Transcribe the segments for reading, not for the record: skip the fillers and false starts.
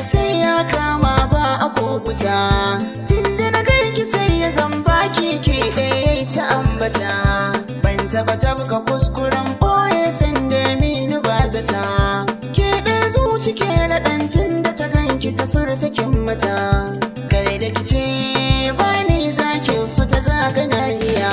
sai ya kama ba a kokuta. Tunda na ganki sai ya zamba ke ɗaya ta ambata. Ban taba tabka kuskuren boye sanda mini ba zata. Ke ɗaya zuci ke raɗan tunda ta ganki ta furta kin mata. Kare da kice ba ni zaki fita zaganariya.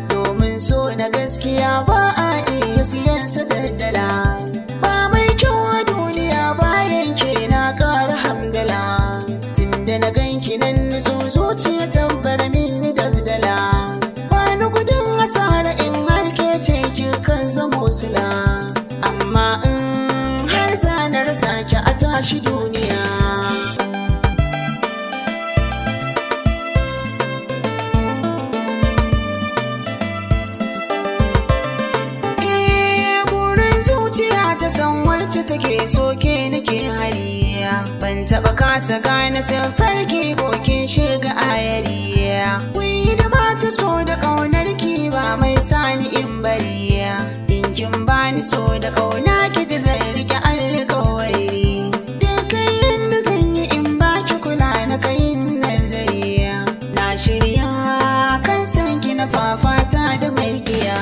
Domin so na gaskiya ba a iya siyan sa daddala. Ba mai kyau a duniya bayan ke na ƙara hamdala. Tunda na ganki nan zuciya tabbar mini dardala. Ba ni gudun asara in har ke ce kan zamo sila. Amma in har zanar sake a tashi duniya. Ta san wacce take so ke nake hariya. Ban taba kasa gane sun farki kokin shiga ayariya. Kuyi da mata so da ƙaunar ki ba mai sani in bariya. In kin bani so da ƙauna ki ji zan rike alƙawari. Dukkan yanda zan yi in baki kula na kai nazariya. Na shirya kan san ki na fafata da markiya.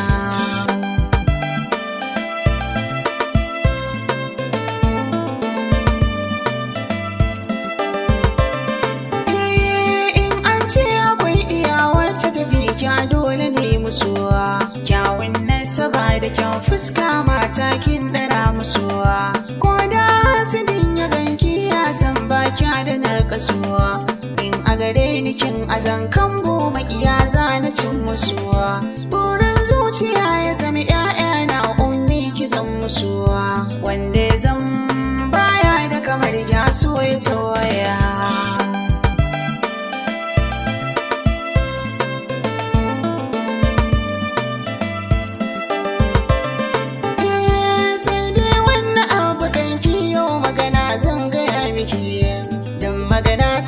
Dole ne musuwa kyawun nasaba da kyan fuska mata kin dara musuwa. Ko da hasidin ya ganki ya san bakya da na kasuwa. In a gare ni kin azan kambo makiya za na cin musuwa. Burin zuciya ya zama ƴaƴa na ummi ki zan musuwa. Wanda ya zan baya da kamar ya so ya tawaya.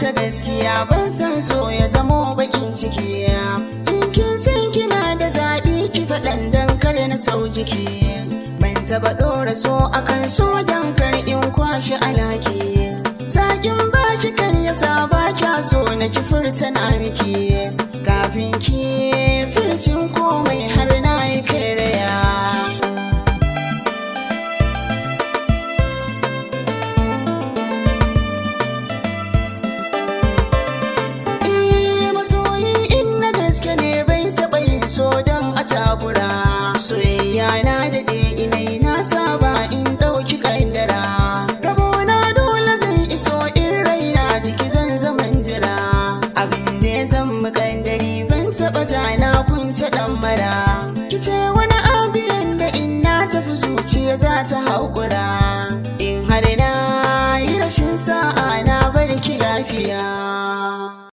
Ta gaskiya ban san so ya zamo bakin ciki. In kin san kina da zaɓi ki faɗan dan kar na sau jiki. Ban taɓa ɗora so akan so dan kar in kwashi alhaki.